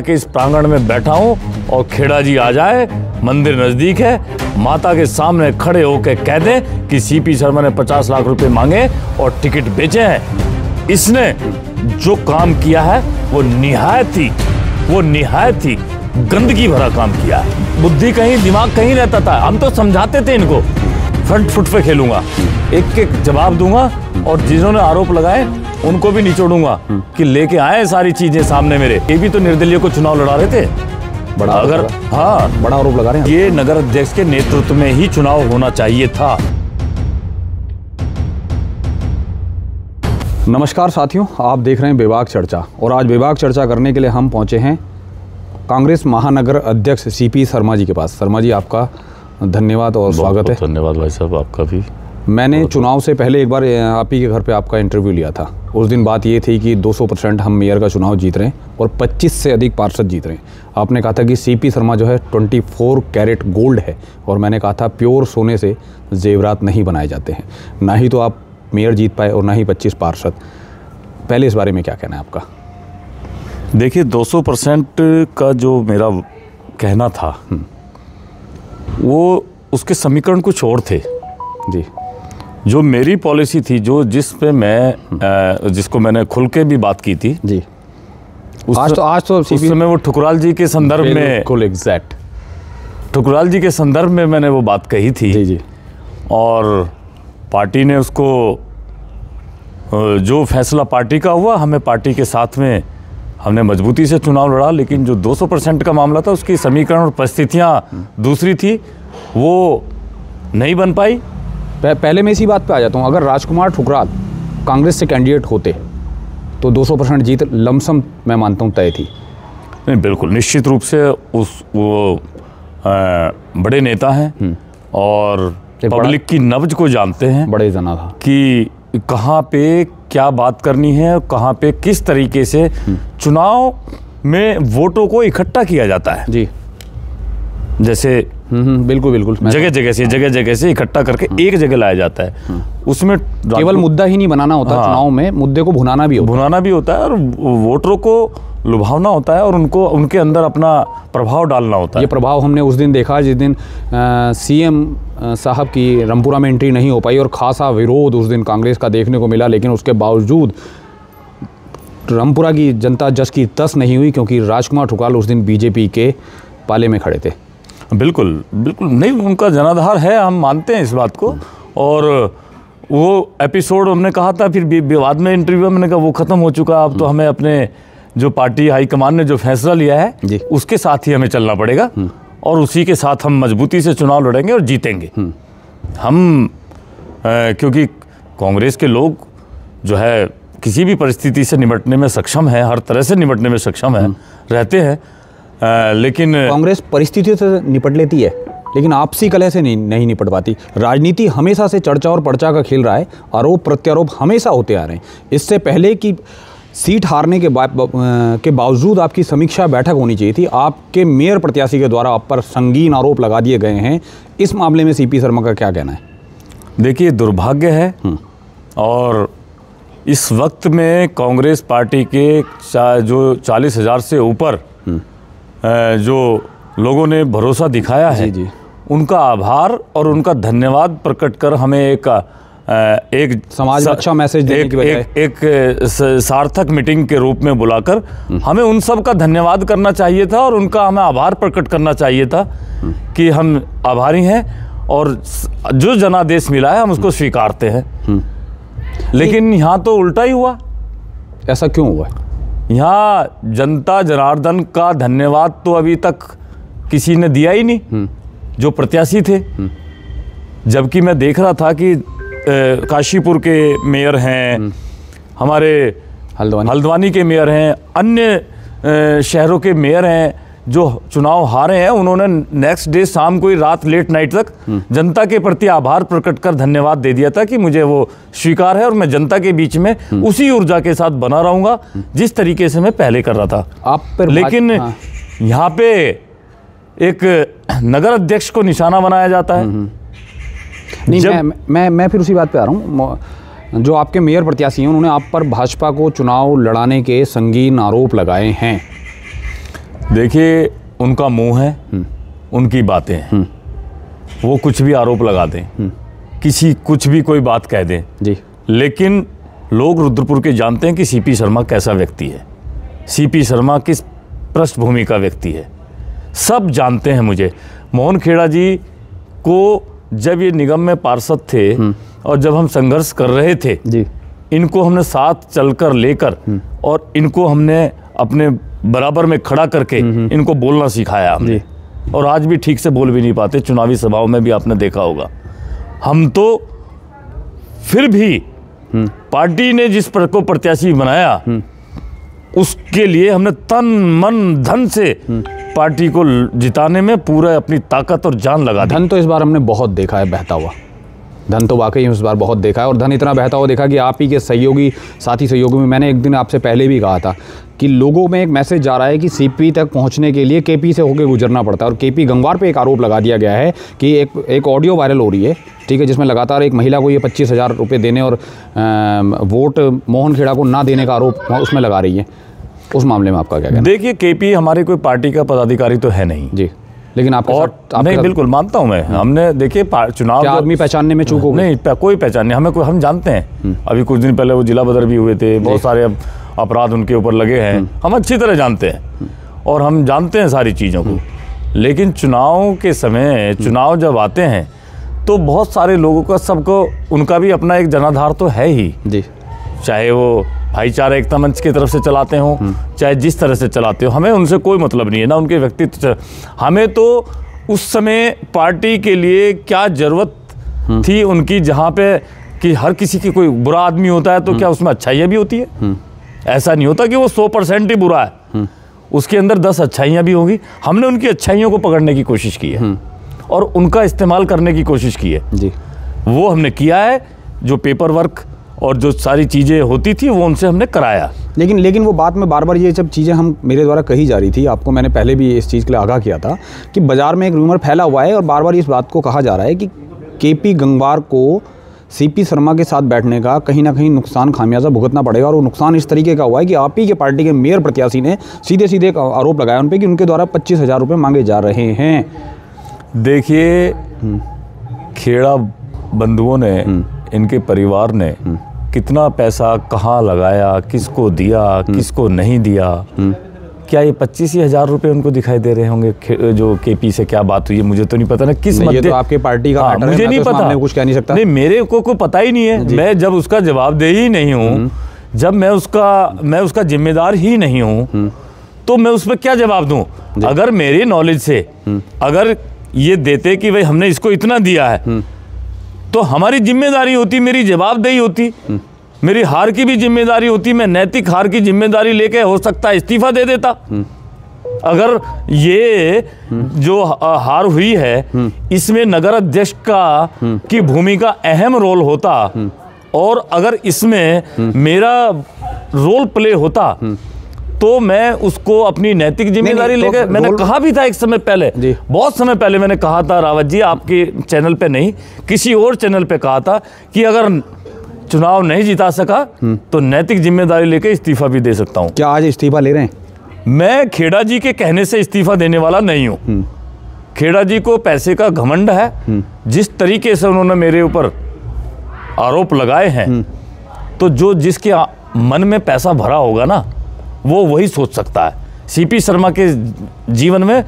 के इस प्रांगण में बैठा हूं और खेड़ा जी आ जाए, मंदिर नजदीक है, माता के सामने खड़े होकर कह दें कि सीपी शर्मा ने 50 लाख रुपए मांगे और टिकट बेचे हैं। इसने जो काम किया है वो निहायत ही गंदगी भरा काम किया है। बुद्धि कहीं दिमाग कहीं रहता था। हम तो समझाते थे इनको, फ्रंट फुट पे खेलूंगा, एक एक जवाब दूंगा और जिन्होंने आरोप लगाए उनको भी निचोड़ूंगा कि लेके आए सारी चीजें सामने मेरे। ये भी तो निर्दलीय को चुनाव लड़ा रहे थे। बड़ा आरोप लगा रहे हैं। ये नगर अध्यक्ष के नेतृत्व में ही चुनाव होना चाहिए था। नमस्कार साथियों, आप देख रहे हैं बेबाक चर्चा और आज बेबाक चर्चा करने के लिए हम पहुंचे हैं कांग्रेस महानगर अध्यक्ष सीपी शर्मा जी के पास। शर्मा जी, आपका धन्यवाद और स्वागत है। धन्यवाद भाई साहब, आपका भी। मैंने चुनाव से पहले एक बार आप ही के घर पे आपका इंटरव्यू लिया था। उस दिन बात ये थी कि 200% हम मेयर का चुनाव जीत रहे हैं और 25 से अधिक पार्षद जीत रहे हैं। आपने कहा था कि सीपी शर्मा जो है 24 कैरेट गोल्ड है और मैंने कहा था प्योर सोने से जेवरात नहीं बनाए जाते हैं। ना ही तो आप मेयर जीत पाए और ना ही 25 पार्षद। पहले इस बारे में क्या कहना है आपका? देखिए, 200% का जो मेरा कहना था वो उसके समीकरण कुछ और थे जी। जो मेरी पॉलिसी थी, जिसको मैंने खुल के भी बात की थी जी। आज तो उस समय वो ठुकराल जी के संदर्भ में, बिल्कुल एग्जैक्ट ठुकराल जी के संदर्भ में मैंने वो बात कही थी जी। और पार्टी ने उसको, जो फैसला पार्टी का हुआ, हमें पार्टी के साथ में हमने मजबूती से चुनाव लड़ा। लेकिन जो 200% का मामला था उसकी समीकरण और परिस्थितियाँ दूसरी थी, वो नहीं बन पाई। पहले मैं इसी बात पे आ जाता हूँ। अगर राजकुमार ठुकराल कांग्रेस से कैंडिडेट होते तो 200% जीत लमसम मैं मानता हूँ तय थी। नहीं, बिल्कुल निश्चित रूप से वो बड़े नेता हैं और पब्लिक की नब्ज को जानते हैं। बड़े जना था कि कहाँ पे क्या बात करनी है, कहाँ पे किस तरीके से चुनाव में वोटों को इकट्ठा किया जाता है जी। जैसे बिल्कुल जगह जगह से इकट्ठा करके एक जगह लाया जाता है। उसमें केवल मुद्दा ही नहीं बनाना होता। चुनाव में मुद्दे को भुनाना भी होता है और वोटरों को लुभावना होता है और उनके अंदर अपना प्रभाव डालना होता है। ये प्रभाव हमने उस दिन देखा जिस दिन सीएम साहब की रामपुरा में एंट्री नहीं हो पाई और खासा विरोध उस दिन कांग्रेस का देखने को मिला। लेकिन उसके बावजूद रामपुरा की जनता जस की तस नहीं हुई, क्योंकि राजकुमार ठुकराल उस दिन बीजेपी के पाले में खड़े थे। बिल्कुल नहीं, उनका जनाधार है, हम मानते हैं इस बात को। और वो एपिसोड हमने कहा था, फिर बाद में इंटरव्यू में मैंने कहा वो ख़त्म हो चुका। अब तो हमें अपने जो पार्टी हाईकमान ने जो फैसला लिया है उसके साथ ही हमें चलना पड़ेगा और उसी के साथ हम मजबूती से चुनाव लड़ेंगे और जीतेंगे। हम क्योंकि कांग्रेस के लोग जो है किसी भी परिस्थिति से निपटने में सक्षम है, हर तरह से निपटने में सक्षम है, रहते हैं। लेकिन कांग्रेस परिस्थितियों से निपट लेती है लेकिन आपसी कलह से नहीं निपट पाती। राजनीति हमेशा से चर्चा और पर्चा का खेल रहा है। आरोप प्रत्यारोप हमेशा होते आ रहे हैं। इससे पहले कि सीट हारने के बावजूद आपकी समीक्षा बैठक होनी चाहिए थी। आपके मेयर प्रत्याशी के द्वारा आप पर संगीन आरोप लगा दिए गए हैं। इस मामले में सीपी शर्मा का क्या कहना है? देखिए, दुर्भाग्य है और इस वक्त में कांग्रेस पार्टी के जो 40,000 से ऊपर जो लोगों ने भरोसा दिखाया है जी। उनका आभार और उनका धन्यवाद प्रकट कर हमें एक समाज में अच्छा मैसेज देने की बजाय एक सार्थक मीटिंग के रूप में बुलाकर हमें उन सब का धन्यवाद करना चाहिए था और उनका हमें आभार प्रकट करना चाहिए था कि हम आभारी हैं और जो जनादेश मिला है हम उसको स्वीकारते हैं। लेकिन यहाँ तो उल्टा ही हुआ। ऐसा क्यों हुआ? यहाँ जनता जनार्दन का धन्यवाद तो अभी तक किसी ने दिया ही नहीं, जो प्रत्याशी थे। जबकि मैं देख रहा था कि काशीपुर के मेयर हैं, हमारे हल्द्वानी के मेयर हैं, अन्य शहरों के मेयर हैं जो चुनाव हारे हैं। उन्होंने नेक्स्ट डे शाम को ही रात लेट नाइट तक जनता के प्रति आभार प्रकट कर धन्यवाद दे दिया था कि मुझे वो स्वीकार है और मैं जनता के बीच में उसी ऊर्जा के साथ बना रहूंगा जिस तरीके से मैं पहले कर रहा था। लेकिन यहाँ पे एक नगर अध्यक्ष को निशाना बनाया जाता है। नहीं, मैं फिर उसी बात पे आ रहा हूँ। जो आपके मेयर प्रत्याशी हैं उन्होंने आप पर भाजपा को चुनाव लड़ाने के संगीन आरोप लगाए हैं। देखिए, उनका मुंह है, उनकी बातें हैं, वो कुछ भी आरोप लगा दें, किसी कुछ भी कोई बात कह दें जी, लेकिन लोग रुद्रपुर के जानते हैं कि सीपी शर्मा कैसा व्यक्ति है, सीपी शर्मा किस पृष्ठभूमि का व्यक्ति है, सब जानते हैं मुझे। मोहन खेड़ा जी को जब ये निगम में पार्षद थे और जब हम संघर्ष कर रहे थे जी, इनको हमने साथ चलकर लेकर और इनको हमने अपने बराबर में खड़ा करके इनको बोलना सिखाया हमने, और आज भी ठीक से बोल भी नहीं पाते, चुनावी सभाओं में भी आपने देखा होगा। हम तो फिर भी पार्टी ने जिस पर को प्रत्याशी बनाया उसके लिए हमने तन मन धन से पार्टी को जिताने में पूरा अपनी ताकत और जान लगा दी। धन तो इस बार हमने बहुत देखा है बहता हुआ, धन तो वाकई इस बार बहुत देखा है, और धन इतना बहता हुआ देखा कि आप ही के सहयोगी, साथी सहयोगी में मैंने एक दिन आपसे पहले भी कहा था कि लोगों में एक मैसेज जा रहा है कि सीपी तक पहुंचने के लिए केपी से होकर गुजरना पड़ता है। और केपी गंगवार पे एक आरोप लगा दिया गया है कि एक ऑडियो वायरल हो रही है, ठीक है, जिसमें लगातार एक महिला को ये 25,000 रुपये देने और वोट मोहन खेड़ा को ना देने का आरोप उसमें लगा रही है। उस मामले में आपका क्या कहना? देखिए, केपी हमारी कोई पार्टी का पदाधिकारी तो है नहीं जी, लेकिन आपके और साथ नहीं, बिल्कुल मानता हूं मैं। हमने देखिए चुनाव आदमी पहचानने में चूक हो गई? नहीं, कोई पहचान नहीं, हमें कोई, हम जानते हैं। अभी कुछ दिन पहले वो जिला बदर भी हुए थे, बहुत सारे अपराध उनके ऊपर लगे हैं, हम अच्छी तरह जानते हैं और हम जानते हैं सारी चीज़ों को। लेकिन चुनाव के समय, चुनाव जब आते हैं तो बहुत सारे लोगों का, सबको उनका भी अपना एक जनाधार तो है ही जी, चाहे वो भाईचारा एकता मंच की तरफ से चलाते हो, चाहे जिस तरह से चलाते हो, हमें उनसे कोई मतलब नहीं है, ना उनके व्यक्तित्व से। हमें तो उस समय पार्टी के लिए क्या जरूरत थी उनकी, जहाँ पे कि हर किसी की कोई बुरा आदमी होता है तो क्या उसमें अच्छाइयाँ भी होती है? ऐसा नहीं होता कि वो 100% ही बुरा है, उसके अंदर 10 अच्छाइयाँ भी होंगी। हमने उनकी अच्छाइयों को पकड़ने की कोशिश की है और उनका इस्तेमाल करने की कोशिश की है जी, वो हमने किया है। जो पेपर वर्क और जो सारी चीज़ें होती थी वो उनसे हमने कराया। लेकिन वो बात में बार बार ये सब चीज़ें हम मेरे द्वारा कही जा रही थी, आपको मैंने पहले भी इस चीज़ के लिए आगाह किया था कि बाज़ार में एक रूमर फैला हुआ है और बार बार इस बात को कहा जा रहा है कि केपी गंगवार को सीपी शर्मा के साथ बैठने का कहीं ना कहीं नुकसान, खामियाजा भुगतना पड़ेगा। और वो नुकसान इस तरीके का हुआ है कि आप ही के पार्टी के मेयर प्रत्याशी ने सीधे सीधे एक आरोप लगाया उन पर कि उनके द्वारा 25,000 रुपये मांगे जा रहे हैं। देखिए, खेड़ा बंधुओं ने, इनके परिवार ने कितना पैसा कहाँ लगाया, किसको दिया, किसको नहीं दिया, क्या ये 25,000 रुपये उनको दिखाई दे रहे होंगे? जो केपी से क्या बात हुई है मुझे तो नहीं पता ना, किस ये तो आपके पार्टी का मैटर है, मुझे नहीं तो पता, कुछ कह नहीं सकता। नहीं, मेरे को पता ही नहीं है। मैं जब उसका जवाबदेही ही नहीं हूँ, जब मैं उसका जिम्मेदार ही नहीं हूँ, तो मैं उस पर क्या जवाब दूँ? अगर मेरी नॉलेज से अगर ये देते कि भाई हमने इसको इतना दिया है, तो हमारी जिम्मेदारी होती, मेरी जवाबदेही होती, मेरी हार की भी जिम्मेदारी होती, मैं नैतिक हार की जिम्मेदारी लेके हो सकता है इस्तीफा दे देता। अगर ये जो हार हुई है इसमें नगर अध्यक्ष की भूमिका अहम रोल होता और अगर इसमें मेरा रोल प्ले होता तो मैं उसको अपनी नैतिक जिम्मेदारी लेकर, मैंने कहा भी था एक समय पहले, बहुत समय पहले मैंने कहा था रावत जी, आपके चैनल पे नहीं किसी और चैनल पे कहा था कि अगर चुनाव नहीं जिता सका तो नैतिक जिम्मेदारी लेकर इस्तीफा भी दे सकता हूं। क्या आज इस्तीफा ले रहे हैं? मैं खेड़ा जी के कहने से इस्तीफा देने वाला नहीं हूं। खेड़ा जी को पैसे का घमंड है, जिस तरीके से उन्होंने मेरे ऊपर आरोप लगाए हैं, तो जो जिसके मन में पैसा भरा होगा ना, वो वही सोच सकता है। सीपी शर्मा के जीवन में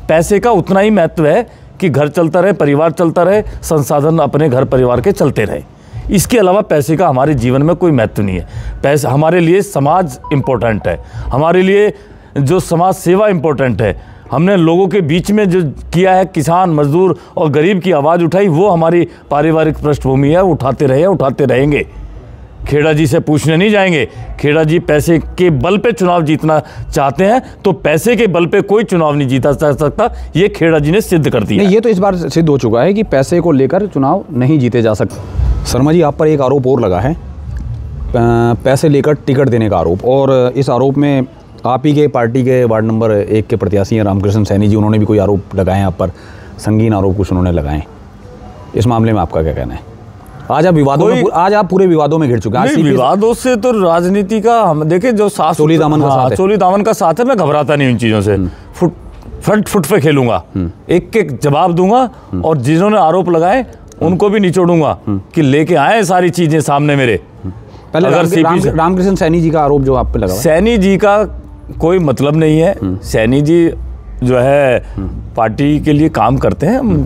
पैसे का उतना ही महत्व है कि घर चलता रहे, परिवार चलता रहे, संसाधन अपने घर परिवार के चलते रहे। इसके अलावा पैसे का हमारे जीवन में कोई महत्व नहीं है। पैसा हमारे लिए समाज इम्पोर्टेंट है, हमारे लिए जो समाज सेवा इम्पोर्टेंट है। हमने लोगों के बीच में जो किया है, किसान, मजदूर और गरीब की आवाज़ उठाई, वो हमारी पारिवारिक पृष्ठभूमि है, उठाते रहे, उठाते रहेंगे। खेड़ा जी से पूछने नहीं जाएंगे। खेड़ा जी पैसे के बल पे चुनाव जीतना चाहते हैं तो पैसे के बल पे कोई चुनाव नहीं जीता जा सकता, ये खेड़ा जी ने सिद्ध कर दिया। ये तो इस बार सिद्ध हो चुका है कि पैसे को लेकर चुनाव नहीं जीते जा सकते। शर्मा जी, आप पर एक आरोप और लगा है, पैसे लेकर टिकट देने का आरोप, और इस आरोप में आप ही के पार्टी के वार्ड नंबर 1 के प्रत्याशी हैं रामकृष्ण सैनी जी, उन्होंने भी कोई आरोप लगाए हैं आप पर, संगीन आरोप कुछ उन्होंने लगाए। इस मामले में आपका क्या कहना है? आज आप पूरे विवादों में घिर चुके हैं। विवादों से तो राजनीति का हम देखें, जो चोली दामन का साथ है, चोली दामन का साथ है, मैं घबराता नहीं उन चीज़ों से। फ्रंट फुट पे खेलूंगा, एक एक जवाब दूंगा और जिन्होंने आरोप लगाए उनको भी निचोड़ूंगा कि लेके आए सारी चीजें सामने मेरे। पहले अगर रामकृष्ण सैनी जी का आरोप जो आप पे लगा, सैनी जी का कोई मतलब नहीं है। सैनी जी जो है पार्टी के लिए काम करते हैं,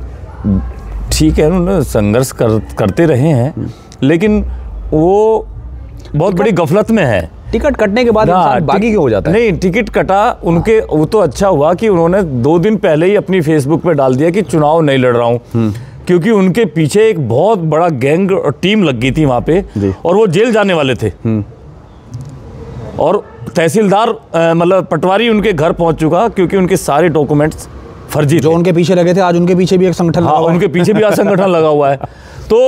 ठीक है, उन्होंने संघर्ष करते रहे हैं, लेकिन वो बहुत बड़ी गफलत में है। टिकट कटने के बाद इंसान बागी क्यों हो जाता है? नहीं, टिकट कटा उनके, वो तो अच्छा हुआ कि उन्होंने 2 दिन पहले ही अपनी फेसबुक पे डाल दिया कि चुनाव नहीं लड़ रहा हूँ, क्योंकि उनके पीछे एक बहुत बड़ा गैंग और टीम लग गई थी वहाँ पे और वो जेल जाने वाले थे। और तहसीलदार मतलब पटवारी उनके घर पहुँच चुका क्योंकि उनके सारे डॉक्यूमेंट्स फर्जी जो उनके पीछे लगे थे, आज उनके पीछे भी एक संगठन लगा हुआ है। उनके पीछे भी आज संगठन लगा हुआ है। तो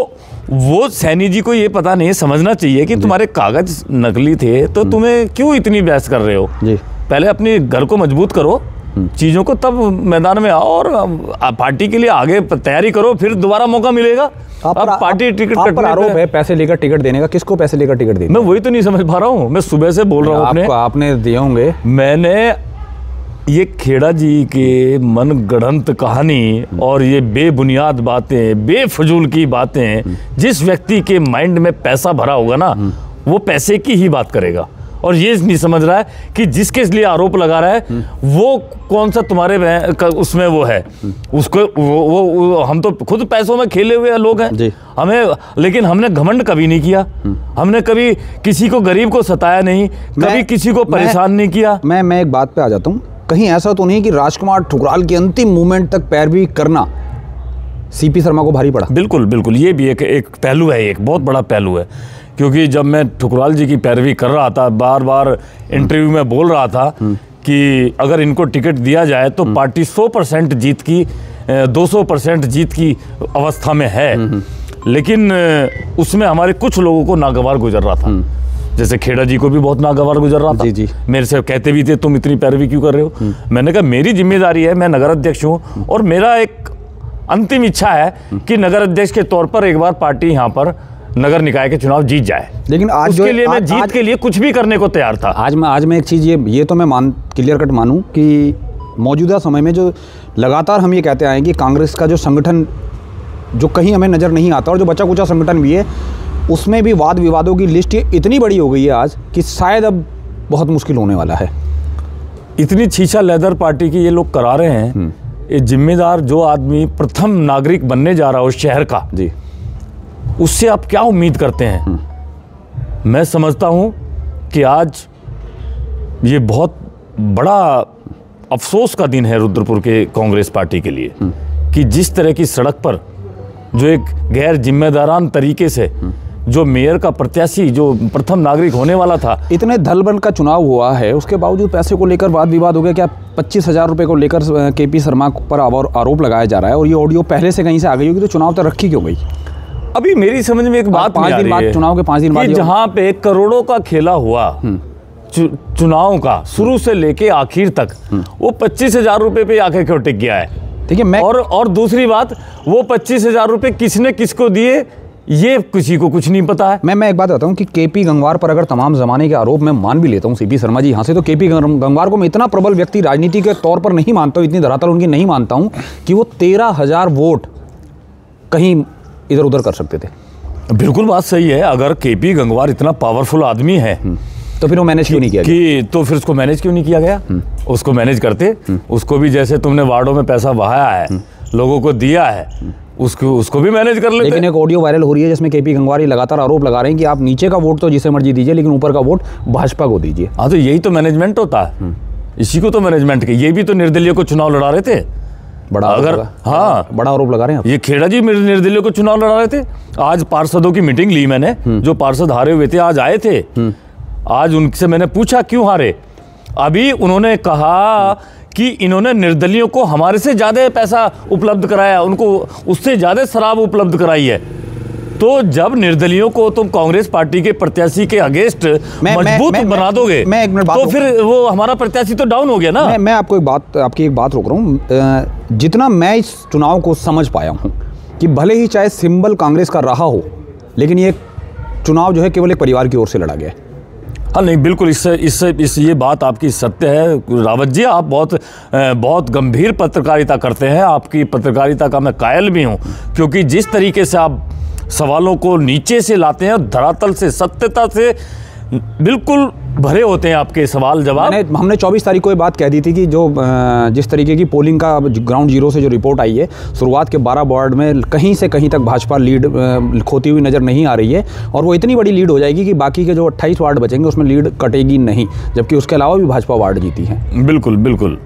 वो सैनी जी को ये पता नहीं, समझना चाहिए कि तुम्हारे कागज नकली थे तो तुम्हें क्यों इतनी बहस कर रहे हो जी? पहले अपने घर को मजबूत करो, चीजों को, तब मैदान में आओ और पार्टी के लिए आगे तैयारी करो, फिर दोबारा मौका मिलेगा। अब पार्टी टिकट आप पर आरोप है पैसे लेकर टिकट देने का, किसको पैसे लेकर टिकट देने? मैं वही तो नहीं समझ पा रहा हूँ। मैं सुबह से बोल रहा हूँ, आपने दिए होंगे। मैंने ये खेड़ा जी के मनगढ़ंत कहानी और ये बेबुनियाद बातें, बेफजूल की बातें, जिस व्यक्ति के माइंड में पैसा भरा होगा ना, वो पैसे की ही बात करेगा और ये नहीं समझ रहा है कि जिसके लिए आरोप लगा रहा है वो कौन सा तुम्हारे उसमें वो है, उसको वो हम तो खुद पैसों में खेले हुए लोग हैं हमें, लेकिन हमने घमंड कभी नहीं किया, हमने कभी किसी को, गरीब को सताया नहीं, कभी किसी को परेशान नहीं किया। मैं एक बात पे आ जाता हूँ, कहीं ऐसा तो नहीं कि राजकुमार ठुकराल की अंतिम मूवमेंट तक पैरवी करना सीपी शर्मा को भारी पड़ा? बिल्कुल बिल्कुल, ये भी एक पहलू है, एक बहुत बड़ा पहलू है, क्योंकि जब मैं ठुकराल जी की पैरवी कर रहा था, बार बार इंटरव्यू में बोल रहा था कि अगर इनको टिकट दिया जाए तो पार्टी 100% जीत की, 200% जीत की अवस्था में है, लेकिन उसमें हमारे कुछ लोगों को नागवार गुजर रहा था। जैसे खेड़ा जी को भी बहुत नागवार गुजर रहा था। जी। मेरे से कहते भी थे तुम इतनी पैरवी क्यों कर रहे हो? मैंने कहा मेरी जिम्मेदारी है, मैं नगर अध्यक्ष हूँ और मेरा एक अंतिम इच्छा है कि नगर अध्यक्ष के तौर पर एक बार पार्टी यहाँ पर नगर निकाय के चुनाव जीत जाए। लेकिन आज उसके लिए मैं जीत के लिए कुछ भी करने को तैयार था। आज मैं एक चीज़ ये तो मैं क्लियर कट मानूं कि मौजूदा समय में जो लगातार हम ये कहते आए कि कांग्रेस का जो संगठन जो कहीं हमें नज़र नहीं आता और जो बचा कुचा संगठन भी है, उसमें भी वाद विवादों की लिस्ट इतनी बड़ी हो गई है आज कि शायद अब बहुत मुश्किल होने वाला है। इतनी छीछा लेदर पार्टी की ये लोग करा रहे हैं। ये जिम्मेदार जो आदमी प्रथम नागरिक बनने जा रहा है उस शहर का जी, उससे आप क्या उम्मीद करते हैं? मैं समझता हूं कि आज ये बहुत बड़ा अफसोस का दिन है रुद्रपुर के कांग्रेस पार्टी के लिए कि जिस तरह की सड़क पर जो एक गैर जिम्मेदारान तरीके से जो मेयर का प्रत्याशी, जो प्रथम नागरिक होने वाला था, इतने धलबल का चुनाव हुआ है, उसके बावजूद पैसे को लेकर वाद विवाद हो गया। क्या 25,000 रुपये को लेकर केपी शर्मा पर आरोप लगाया जा रहा है और ये ऑडियो पहले से कहीं से आ गई होगी, तो चुनाव तक रखी क्यों गई? अभी मेरी समझ में एक बात नहीं आ रही है, चुनाव के 5 दिन बाद जहाँ पे करोड़ों का खेला हुआ चुनाव का शुरू से लेके आखिर तक, वो 25,000 रुपये पे आके क्यों टिक गया है? ठीक है, मैं और दूसरी बात, वो 25,000 रुपये किसने किसको दिए ये किसी को कुछ नहीं पता है। मैं एक बात बताता हूँ कि केपी गंगवार पर अगर तमाम जमाने के आरोप मैं मान भी लेता हूँ सीपी शर्मा जी यहाँ से, तो केपी गंगवार को मैं इतना प्रबल व्यक्ति राजनीति के तौर पर नहीं मानता हूँ, इतनी धरातल उनकी नहीं मानता हूँ कि वो 13,000 वोट कहीं इधर उधर कर सकते थे। बिल्कुल बात सही है। अगर केपी गंगवार इतना पावरफुल आदमी है तो फिर वो मैनेज क्यों नहीं किया गया? तो फिर उसको मैनेज क्यों नहीं किया गया? उसको मैनेज करते, उसको भी जैसे तुमने वार्डों में पैसा बहाया है, लोगों को दिया है, उसको भी मैनेज कर लेते। लेकिन एक ऑडियो वायरल हो रही है जिसमें केपी गंगवार लगातार आरोप लगा रहे हैं कि आप नीचे का वोट तो जिसे मर्जी दीजिए लेकिन ऊपर का वोट भाजपा को दीजिए। हाँ, तो यही तो मैनेजमेंट होता है, इसी को तो मैनेजमेंट के। ये भी तो निर्दलीय को चुनाव लड़ा रहे थे। बड़ा आरोप लगा रहे हैं ये खेड़ा जी निर्दलीय को चुनाव लड़ा रहे थे। आज पार्षदों की मीटिंग ली मैंने, जो पार्षद हारे हुए थे आज आए थे। आज उनसे मैंने पूछा क्यों हारे, अभी उन्होंने कहा कि इन्होंने निर्दलियों को हमारे से ज्यादा पैसा उपलब्ध कराया, उनको उससे ज्यादा शराब उपलब्ध कराई है। तो जब निर्दलियों को तुम कांग्रेस पार्टी के प्रत्याशी के अगेंस्ट मजबूत बना दोगे तो फिर वो हमारा प्रत्याशी तो डाउन हो गया ना। मैं आपको आपकी एक बात रोक रहा हूँ। जितना मैं इस चुनाव को समझ पाया हूँ कि भले ही चाहे सिंबल कांग्रेस का रहा हो, लेकिन ये चुनाव जो है केवल एक परिवार की ओर से लड़ा गया है। हाँ नहीं, बिल्कुल इससे ये बात आपकी सत्य है रावत जी। आप बहुत गंभीर पत्रकारिता करते हैं। आपकी पत्रकारिता का मैं कायल भी हूँ, क्योंकि जिस तरीके से आप सवालों को नीचे से लाते हैं और धरातल से, सत्यता से बिल्कुल भरे होते हैं आपके सवाल जवाब। हमने 24 तारीख को ये बात कह दी थी कि जो जिस तरीके की पोलिंग का ग्राउंड जीरो से जो रिपोर्ट आई है, शुरुआत के 12 वार्ड में कहीं से कहीं तक भाजपा लीड खोती हुई नज़र नहीं आ रही है, और वो इतनी बड़ी लीड हो जाएगी कि बाकी के जो 28 वार्ड बचेंगे उसमें लीड कटेगी नहीं, जबकि उसके अलावा भी भाजपा वार्ड जीती है। बिल्कुल बिल्कुल,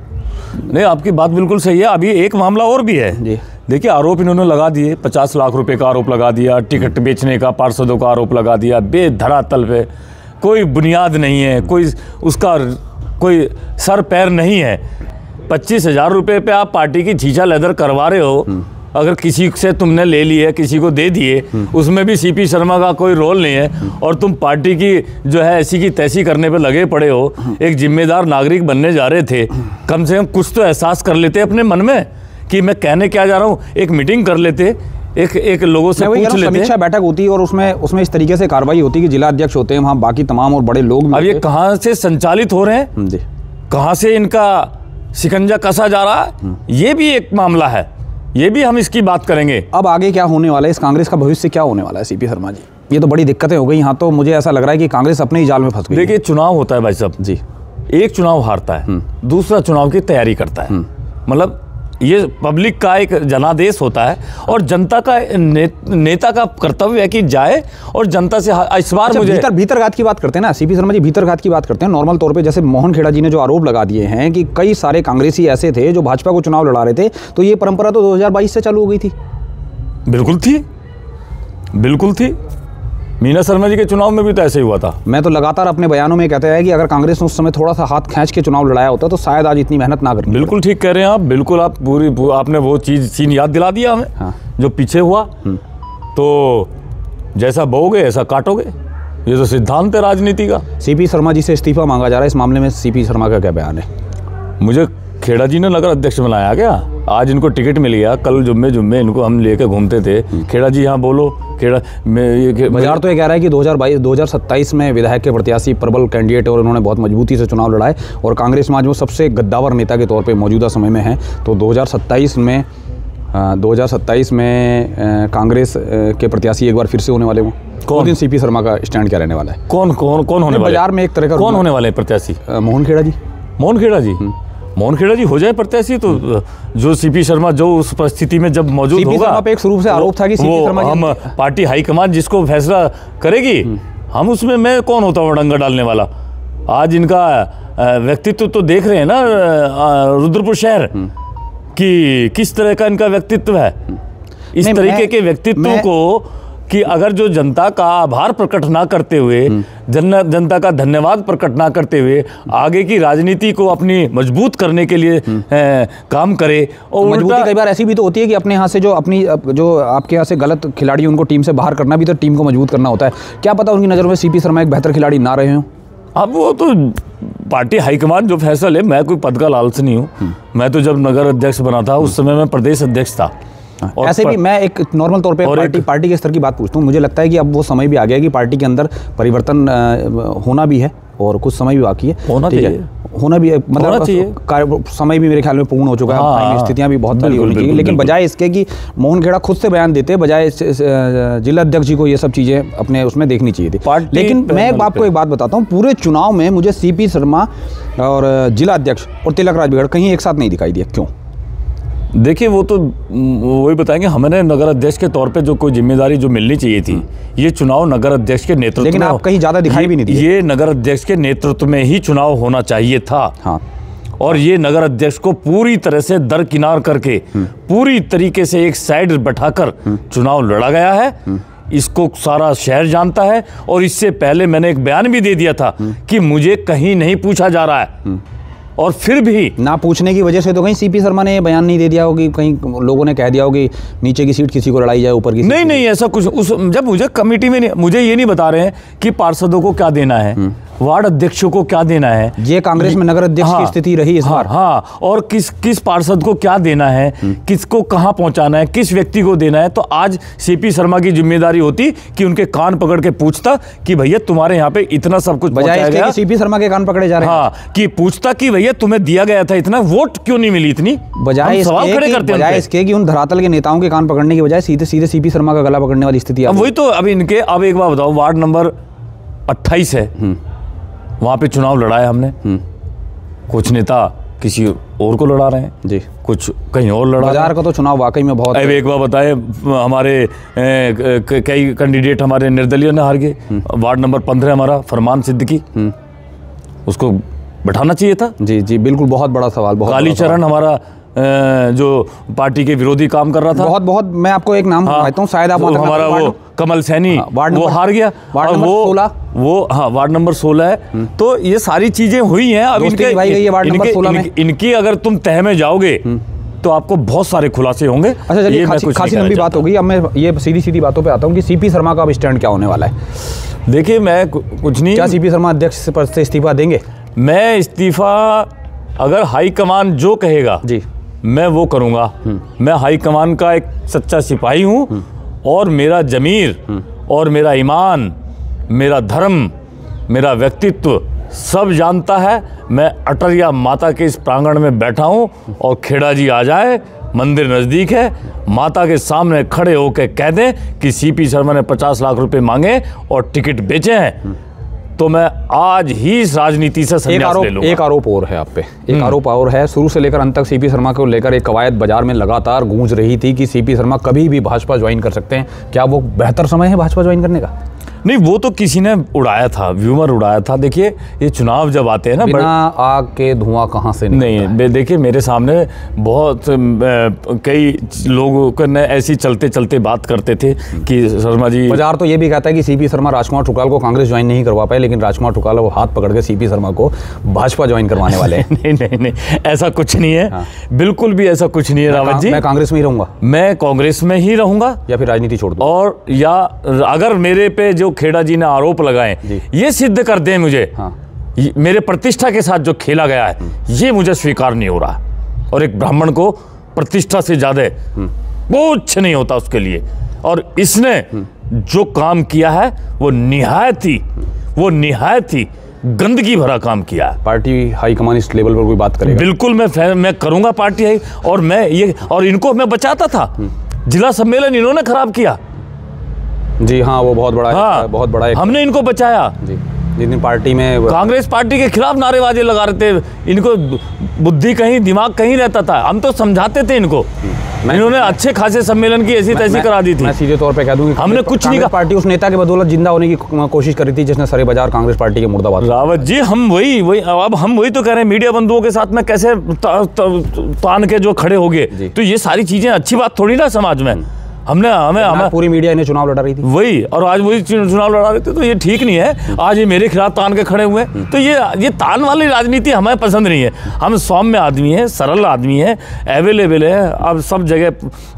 नहीं आपकी बात बिल्कुल सही है। अभी एक मामला और भी है जी। देखिए, आरोप इन्होंने लगा दिए, 50 लाख रुपए का आरोप लगा दिया, टिकट बेचने का पार्षदों का आरोप लगा दिया, बेधरातल पे, कोई बुनियाद नहीं है, उसका कोई सर पैर नहीं है। 25,000 रुपये पे आप पार्टी की छीछा लेदर करवा रहे हो। अगर किसी से तुमने ले लिए, किसी को दे दिए, उसमें भी सीपी शर्मा का कोई रोल नहीं है, और तुम पार्टी की जो है ऐसी की तैसी करने पे लगे पड़े हो। एक जिम्मेदार नागरिक बनने जा रहे थे, कम से कम कुछ तो एहसास कर लेते अपने मन में कि मैं कहने क्या जा रहा हूँ। एक मीटिंग कर लेते, एक लोगों से पूछ लेते, समीक्षा बैठक होती है और उसमें इस तरीके से कार्रवाई होती है कि जिला अध्यक्ष होते हैं, वहाँ बाकी तमाम और बड़े लोग। अब ये कहाँ से संचालित हो रहे हैं जी, कहाँ से इनका शिकंजा कसा जा रहा है, ये भी एक मामला है, ये भी हम इसकी बात करेंगे। अब आगे क्या होने वाला है, इस कांग्रेस का भविष्य क्या होने वाला है सीपी शर्मा जी? ये तो बड़ी दिक्कतें हो गई यहाँ, तो मुझे ऐसा लग रहा है कि कांग्रेस अपने ही जाल में फंस गई। देखिए, चुनाव होता है भाई साहब जी, एक चुनाव हारता है, दूसरा चुनाव की तैयारी करता है। मतलब ये पब्लिक का एक जनादेश होता है, और जनता का नेता का कर्तव्य है कि जाए और जनता से इस बार मुझे भीतरघात की बात करते हैं ना सीपी शर्मा जी, भीतरघात की बात करते हैं। नॉर्मल तौर पे जैसे मोहन खेड़ा जी ने जो आरोप लगा दिए हैं कि कई सारे कांग्रेसी ऐसे थे जो भाजपा को चुनाव लड़ा रहे थे, तो ये परंपरा तो 2022 से चालू हो गई थी। बिल्कुल थी, बिल्कुल थी। मीना शर्मा जी के चुनाव में भी तो ऐसे ही हुआ था। मैं तो लगातार अपने बयानों में कहते हैं कि अगर कांग्रेस ने उस समय थोड़ा सा हाथ खींच के चुनाव लड़ाया होता तो शायद आज इतनी मेहनत ना करती। बिल्कुल ठीक कह रहे हैं आप, बिल्कुल आप आपने वो सीन याद दिला दिया हमें। हाँ। जो पीछे हुआ, तो जैसा बोओगे ऐसा काटोगे, ये तो सिद्धांत है राजनीति का। सीपी शर्मा जी से इस्तीफा मांगा जा रहा है, इस मामले में सीपी शर्मा का क्या बयान है? मुझे खेड़ा जी ने नगर अध्यक्ष बनाया क्या? आज इनको टिकट मिल गया, कल जुम्मे इनको हम लेके घूमते थे। खेड़ा जी यहाँ बोलो, खेड़ा में बाजार तो ये कह रहा है कि 2027 में विधायक के प्रत्याशी प्रबल कैंडिडेट और उन्होंने बहुत मजबूती से चुनाव लड़ाए, और कांग्रेस समाज में सबसे गद्दावर नेता के तौर पे मौजूदा समय में है। तो 2027 में कांग्रेस के प्रत्याशी एक बार फिर से होने वाले हो। कौन दिन सीपी शर्मा का स्टैंड क्या रहने वाला है? कौन होने वाले? बाजार में एक तरह का कौन होने वाले प्रत्याशी? मोहन खेड़ा जी। मोहन खेड़ा जी हो जाए प्रत्याशी तो जो सीपी शर्मा जो उस परिस्थिति में जब मौजूद होगा, एक शुरू से आरोप था कि सीपी शर्मा हम पार्टी हाईकमान जिसको फैसला करेगी, हम उसमें मैं कौन होता हूँ डंगा डालने वाला। आज इनका व्यक्तित्व तो देख रहे हैं ना रुद्रपुर शहर कि किस तरह का इनका व्यक्तित्व है। इस तरीके के व्यक्तित्व को कि अगर जो जनता का आभार प्रकट ना करते हुए, जनता का धन्यवाद प्रकट ना करते हुए आगे की राजनीति को अपनी मजबूत करने के लिए काम करे। और मजबूती कई बार ऐसी भी तो होती है कि अपने यहाँ से जो आपके यहाँ से गलत खिलाड़ी उनको टीम से बाहर करना भी तो टीम को मजबूत करना होता है। क्या पता उनकी नज़र में सीपी शर्मा एक बेहतर खिलाड़ी ना रहे हों। अब वो तो पार्टी हाईकमान जो फैसला ले, मैं कोई पद का लालच नहीं हूँ। मैं तो जब नगर अध्यक्ष बना था उस समय मैं प्रदेश अध्यक्ष था। और ऐसे भी मैं एक नॉर्मल तौर पे पार्टी के स्तर की बात पूछता हूँ। मुझे लगता है कि अब वो समय भी आ गया कि पार्टी के अंदर परिवर्तन होना भी है और कुछ समय भी बाकी है। होना भी मतलब समय भी मेरे ख्याल में पूर्ण हो चुका है। स्थितियां भी बहुत बड़ी होनी चाहिए, लेकिन बजाय इसके कि मोहन खेड़ा खुद से बयान देते, बजाय जिला अध्यक्ष जी को ये सब चीज़ें अपने उसमें देखनी चाहिए थी। लेकिन मैं आपको एक बात बताता हूँ, पूरे चुनाव में मुझे सीपी शर्मा और जिला अध्यक्ष और तिलक राज बिगड़ कहीं एक साथ नहीं दिखाई दिया। क्यों? देखिए, वो तो वही बताएंगे। हमने नगर अध्यक्ष के तौर पे जो कोई जिम्मेदारी जो मिलनी चाहिए थी, ये चुनाव नगर अध्यक्ष के नेतृत्व में, लेकिन आप कहीं ज़्यादा दिखाई भी नहीं दिए। ये नगर अध्यक्ष के नेतृत्व में ही चुनाव होना चाहिए था। हाँ। और ये नगर अध्यक्ष को पूरी तरह से दरकिनार करके पूरी तरीके से एक साइड बैठाकर चुनाव लड़ा गया है। इसको सारा शहर जानता है, और इससे पहले मैंने एक बयान भी दे दिया था कि मुझे कहीं नहीं पूछा जा रहा है, और फिर भी ना पूछने की वजह से तो कहीं सीपी शर्मा ने बयान नहीं दे दिया हो कि कहीं लोगों ने कह दिया हो कि नीचे की सीट किसी को लड़ाई जाए, ऊपर की नहीं नहीं ऐसा कुछ जब मुझे कमेटी में नहीं, मुझे ये नहीं बता रहे हैं कि पार्षदों को क्या देना है, वार्ड अध्यक्षों को क्या देना है। ये कांग्रेस में नगर अध्यक्ष की स्थिति रही इस बार। हाँ, और किस पार्षद को क्या देना है, किसको कहाँ पहुंचाना है, किस व्यक्ति को देना है। तो आज सीपी शर्मा की जिम्मेदारी होती कि उनके कान पकड़ के पूछता कि भैया तुम्हारे यहाँ पे इतना सब कुछ पहुंचाया गया। सीपी शर्मा के कान पकड़े जा रहे हैं। हाँ, कि पूछता कि भैया तुम्हें दिया गया था इतना, वोट क्यों नहीं मिली इतनी। बजाय इसके कि उन धरातल के नेताओं के कान पकड़ने की बजाय सीधे सीधे सीपी शर्मा का गला पकड़ने वाली स्थिति। अब वही तो, अब इनके, अब एक बार बताओ, वार्ड नंबर 28 है, वहां पे चुनाव लड़ा है हमने। कुछ नेता किसी और को लड़ा रहे हैं जी, कुछ कहीं और लड़ा। बाजार का तो चुनाव वाकई में बहुत। अब एक बार बताए, हमारे कई कैंडिडेट हमारे निर्दलीय ने हार गए। वार्ड नंबर 15 हमारा फरमान सिद्दीकी, उसको बैठाना चाहिए था। जी जी बिल्कुल, बहुत बड़ा सवाल। बहुत कालीचरण हमारा जो पार्टी के विरोधी काम कर रहा था, बहुत मैं आपको एक नाम बताता हूँ, शायद आप हमारा वो कमल सैनी, वो हार गया। वार्ड नंबर 16, वो हाँ वार्ड नंबर 16 है। तो ये सारी चीजें हुई हैं। अब इनकी अगर तुम तह में जाओगे तो आपको बहुत सारे खुलासे होंगे। अच्छा चलिए, खासी लंबी बात होगी। अब मैं ये सीधी बातों पे आता हूँ कि सीपी शर्मा का अब स्टैंड क्या होने वाला है। देखिए, मैं कुछ नहीं, क्या सीपी शर्मा अध्यक्ष पद से इस्तीफा देंगे? मैं इस्तीफा, अगर हाईकमान जो कहेगा जी मैं वो करूँगा। मैं हाईकमान का एक सच्चा सिपाही हूँ, और मेरा जमीर और मेरा ईमान, मेरा धर्म, मेरा व्यक्तित्व सब जानता है। मैं अटरिया माता के इस प्रांगण में बैठा हूँ, और खेड़ा जी आ जाए, मंदिर नज़दीक है, माता के सामने खड़े होकर कह दें कि सीपी शर्मा ने 50 लाख रुपए मांगे और टिकट बेचे हैं, तो मैं आज ही इस राजनीति से संन्यास ले लूंगा। एक आरोप और है आप पे, एक आरोप और है। शुरू से लेकर अंत तक सीपी शर्मा को लेकर एक कवायद बाजार में लगातार गूंज रही थी कि सीपी शर्मा कभी भी भाजपा ज्वाइन कर सकते हैं। क्या वो बेहतर समय है भाजपा ज्वाइन करने का? नहीं, वो तो किसी ने उड़ाया था, व्यूमर उड़ाया था। देखिए, ये चुनाव जब आते हैं ना, बिना आग के धुआं कहाँ से नहीं। देखिए, मेरे सामने बहुत कई लोगों ने ऐसी चलते चलते बात करते थे कि शर्मा जी, बाजार तो ये भी कहता है कि सीपी शर्मा राजकुमार ठुकराल को कांग्रेस ज्वाइन नहीं करवा पाए, लेकिन राजकुमार ठुकराल वो हाथ पकड़ के सीपी शर्मा को भाजपा ज्वाइन करवाने वाले हैं। नहीं नहीं नहीं, ऐसा कुछ नहीं है। हाँ। बिल्कुल भी ऐसा कुछ नहीं है रावत जी। मैं कांग्रेस में ही रहूंगा, मैं कांग्रेस में ही रहूंगा, या फिर राजनीति छोड़ दूं। और या अगर मेरे पे जो खेड़ा जी ने आरोप लगाए ये सिद्ध कर दें मुझे, हाँ। मेरे प्रतिष्ठा के साथ जो खेला गया है ये मुझे स्वीकार नहीं हो रहा। और एक ब्राह्मण को प्रतिष्ठा से ज्यादा कुछ नहीं होता उसके लिए। और इसने जो काम किया है वो निहायत ही गंदगी भरा काम किया है। पार्टी हाईकमान इस लेवल पर कोई बात करेगा? बिल्कुल मैं करूंगा पार्टी हाई। और मैं ये, और इनको मैं बचाता था, जिला सम्मेलन इन्होंने खराब किया। जी हाँ, वो बहुत बड़ा, हाँ, बहुत बड़ा हमने इनको बचाया। जी, जिन पार्टी में कांग्रेस पार्टी के खिलाफ नारेबाजी लगा रहे थे, इनको बुद्धि कहीं, दिमाग कहीं रहता था। हम तो समझाते थे इनको, इन्होंने अच्छे खासे सम्मेलन की ऐसी तैसी करा दी थी। मैं सीधे तौर पे कह दूं कि हमने कुछ नहीं कहा। पार्टी उस नेता के बदौलत जिंदा होने की कोशिश करी थी जिसने सारे बाजार कांग्रेस पार्टी के मुर्दाबाद। रावत जी, हम वही अब हम वही तो कह रहे हैं, मीडिया बंधुओं के साथ में कैसे तान के जो खड़े हो गए। तो ये सारी चीजें अच्छी बात थोड़ी ना समाज में। हमें पूरी मीडिया इन्हें चुनाव लड़ा रही थी, वही, और आज वही चुनाव लड़ा रहे थे। तो ये ठीक नहीं है। आज ये मेरे खिलाफ तान के खड़े हुए, तो ये तान वाली राजनीति हमें पसंद नहीं है। हम सौम्य आदमी है, सरल आदमी है, अवेलेबल है। अब सब जगह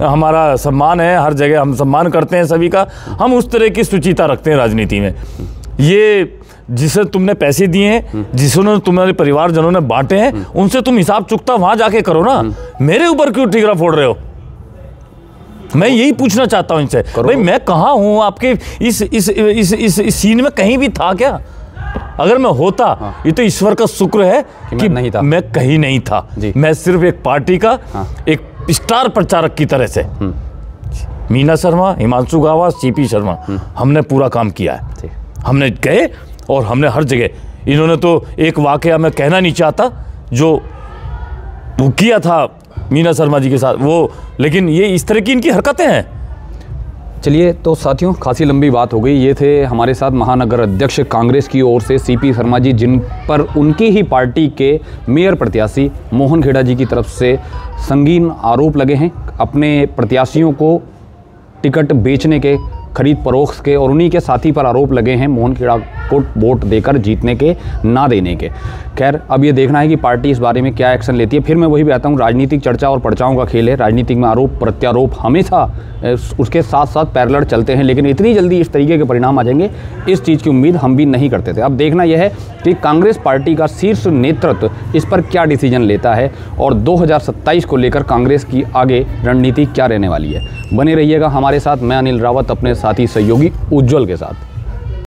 हमारा सम्मान है, हर जगह हम सम्मान करते हैं सभी का। हम उस तरह की सुचिता रखते हैं राजनीति में। ये जिसे तुमने पैसे दिए हैं, जिसने तुम्हारे परिवारजनों ने बांटे हैं, उनसे तुम हिसाब चुकता वहां जाके करो ना। मेरे ऊपर क्यों ठिकरा फोड़ रहे हो? मैं यही पूछना चाहता हूं इनसे, भाई मैं कहाँ हूं आपके इस सीन में? कहीं भी था क्या? अगर मैं होता, हाँ। ये तो ईश्वर का शुक्र है कि नहीं था। मैं कहीं नहीं था। मैं सिर्फ एक पार्टी का, हाँ। एक स्टार प्रचारक की तरह से, मीना शर्मा, हिमांशु गावा, सीपी शर्मा, हमने पूरा काम किया है। हमने गए और हमने हर जगह, इन्होंने तो एक वाकया मैं कहना नहीं चाहता जो वो किया था मीना शर्मा जी के साथ वो, लेकिन ये इस तरह की इनकी हरकतें हैं। चलिए, तो साथियों, खासी लंबी बात हो गई। ये थे हमारे साथ महानगर अध्यक्ष कांग्रेस की ओर से सीपी शर्मा जी, जिन पर उनकी ही पार्टी के मेयर प्रत्याशी मोहन खेड़ा जी की तरफ से संगीन आरोप लगे हैं। अपने प्रत्याशियों को टिकट बेचने के खरीद फरोख्त के, और उन्हीं के साथी पर आरोप लगे हैं मोहन खेड़ा को वोट देकर जीतने के ना देने के। खैर, अब ये देखना है कि पार्टी इस बारे में क्या एक्शन लेती है। फिर मैं वही बताता हूँ, राजनीतिक चर्चा और पर्चाओं का खेल है। राजनीतिक में आरोप प्रत्यारोप हमेशा उसके साथ साथ पैरेलल चलते हैं, लेकिन इतनी जल्दी इस तरीके के परिणाम आ जाएंगे, इस चीज़ की उम्मीद हम भी नहीं करते थे। अब देखना यह है कि कांग्रेस पार्टी का शीर्ष नेतृत्व इस पर क्या डिसीजन लेता है और 2027 को लेकर कांग्रेस की आगे रणनीति क्या रहने वाली है। बने रहिएगा हमारे साथ। मैं अनिल रावत अपने साथी सहयोगी उज्ज्वल के साथ।